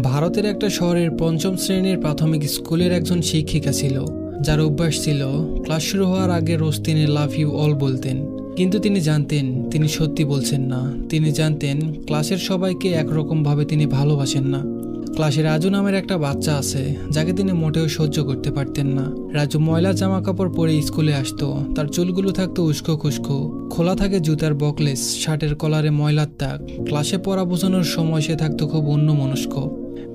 ভারতের একটা শহরের পঞ্চম শ্রেণীর প্রাথমিক স্কুলের একজন শিক্ষিকা ছিল, যার অভ্যাস ছিল ক্লাস শুরু হওয়ার আগে রোজ তিনি লাভ ইউ অল বলতেন। কিন্তু তিনি জানতেন তিনি সত্যি বলছেন না। তিনি জানতেন ক্লাসের সবাইকে একরকমভাবে তিনি ভালোবাসেন না। ক্লাসে রাজু নামের একটা বাচ্চা আছে যাকে তিনি মোটেও সহ্য করতে পারতেন না। রাজু ময়লা জামা কাপড় পরে স্কুলে আসতো। তার চুলগুলো থাকতো উস্কো খুস্কো, খোলা থাকে জুতার বকলেস, শার্টের কলারে ময়লার দাগ। ক্লাসে পড়া বোঝানোর সময় সে থাকতো খুব অন্যমনস্ক।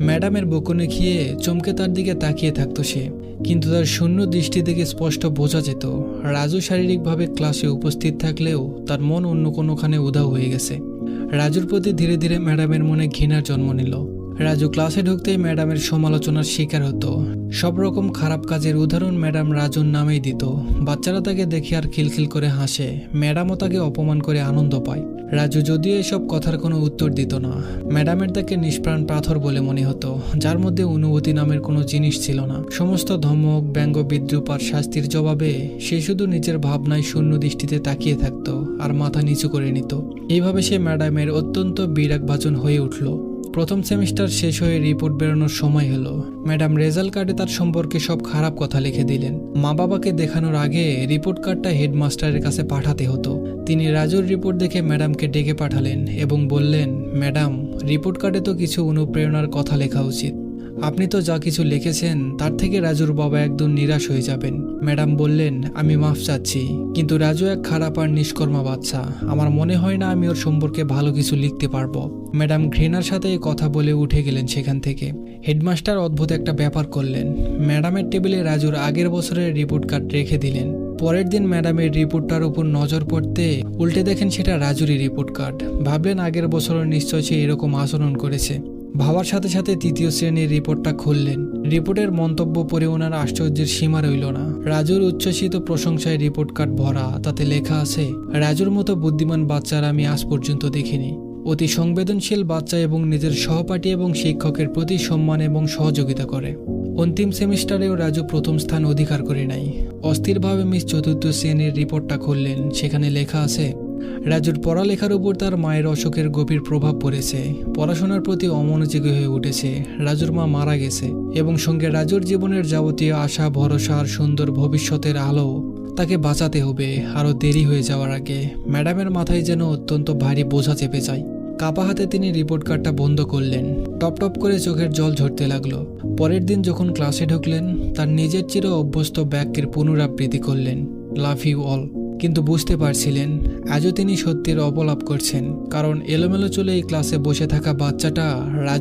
ম্যাডামের বকুনি খেয়ে চমকে তার দিকে তাকিয়ে থাকতো সে। কিন্তু তার শূন্য দৃষ্টি থেকে স্পষ্ট বোঝা যেত রাজু শারীরিকভাবে ক্লাসে উপস্থিত থাকলেও তার মন অন্য কোনোখানে উধাও হয়ে গেছে। রাজুর প্রতি ধীরে ধীরে ম্যাডামের মনে ঘৃণার জন্ম নিল। রাজু ক্লাসে ঢুকতেই ম্যাডামের সমালোচনার শিকার হতো। সব রকম খারাপ কাজের উদাহরণ ম্যাডাম রাজুর নামেই দিত। বাচ্চারা তাকে দেখে আর খিলখিল করে হাসে। ম্যাডামও তাকে অপমান করে আনন্দ পায়। রাজু যদিও এসব কথার কোনো উত্তর দিত না। ম্যাডামের তাকে নিষ্প্রাণ পাথর বলে মনে হতো, যার মধ্যে অনুভূতি নামের কোনো জিনিস ছিল না। সমস্ত ধমক, ব্যঙ্গ, বিদ্রুপ আর শাস্তির জবাবে সে শুধু নিজের ভাবনায় শূন্য দৃষ্টিতে তাকিয়ে থাকতো আর মাথা নিচু করে নিত। এইভাবে সে ম্যাডামের অত্যন্ত বিরাগভাজন হয়ে উঠল। প্রথম সেমিস্টার শেষ হয়ে রিপোর্ট বেরোনোর সময় হলো। ম্যাডাম রেজাল্ট কার্ডে তার সম্পর্কে সব খারাপ কথা লিখে দিলেন। মা বাবাকে দেখানোর আগে রিপোর্ট কার্ডটা হেডমাস্টারের কাছে পাঠাতে হতো। তিনি রাজুর রিপোর্ট দেখে ম্যাডামকে ডেকে পাঠালেন এবং বললেন, ম্যাডাম, রিপোর্ট কার্ডে তো কিছু অনুপ্রেরণার কথা লেখা উচিত। আপনি তো যা কিছু লিখেছেন তার থেকে রাজুর বাবা একদম নিরাশ হয়ে যাবেন। ম্যাডাম বললেন, আমি মাফ চাচ্ছি, কিন্তু রাজু এক খারাপ আর নিষ্কর্মা বাচ্চা। আমার মনে হয় না আমি ওর সম্পর্কে ভালো কিছু লিখতে পারবো। ম্যাডাম ঘৃণার সাথে এই কথা বলে উঠে গেলেন সেখান থেকে। হেডমাস্টার অদ্ভুত একটা ব্যাপার করলেন। ম্যাডামের টেবিলে রাজুর আগের বছরের রিপোর্ট কার্ড রেখে দিলেন। পরের দিন ম্যাডামের রিপোর্টটার উপর নজর পড়তে উল্টে দেখেন সেটা রাজুরই রিপোর্ট কার্ড। ভাবলেন আগের বছরের নিশ্চয় সে এরকম আচরণ করেছে। ভাবার সাথে সাথে তৃতীয় শ্রেণীর রিপোর্টটা খুললেন। রিপোর্টের মন্তব্য পড়ে ওনার আশ্চর্যের সীমা রইল না। রাজুর উচ্ছ্বসিত প্রশংসায় রিপোর্ট কার্ড ভরা। তাতে লেখা আছে, রাজুর মতো বুদ্ধিমান বাচ্চার আমি আজ পর্যন্ত দেখিনি। অতি সংবেদনশীল বাচ্চা এবং নিজের সহপাঠী এবং শিক্ষকের প্রতি সম্মান এবং সহযোগিতা করে। অন্তিম সেমিস্টারেও রাজু প্রথম স্থান অধিকার করে নাই। অস্থিরভাবে মিস চতুর্থ শ্রেণীর রিপোর্টটা খুললেন। সেখানে লেখা আছে, রাজুর পড়ালেখার উপর তার মায়ের অসুখের গভীর প্রভাব পড়েছে। পড়াশোনার প্রতি অমনোযোগী হয়ে উঠেছে। রাজুর মা মারা গেছে এবং সঙ্গে রাজুর জীবনের যাবতীয় আশা, ভরসা আর সুন্দর ভবিষ্যতের আলো তাকে বাঁচাতে হবে আরও দেরি হয়ে যাওয়ার আগে। ম্যাডামের মাথায় যেন অত্যন্ত ভারী বোঝা চেপে যায়। কাপা হাতে তিনি রিপোর্ট কার্ডটা বন্ধ করলেন। টপ টপ করে চোখের জল ঝরতে লাগলো। পরের দিন যখন ক্লাসে ঢুকলেন, তার নিজের চির অভ্যস্ত বাক্যের পুনরাবৃত্তি করলেন, লাভ ইউ অল। কিন্তু বুঝতে পারছিলেন আজও তিনি সত্যের অপলাপ করছেন, কারণ এলোমেলো চলে এই ক্লাসে বসে থাকা বাচ্চাটা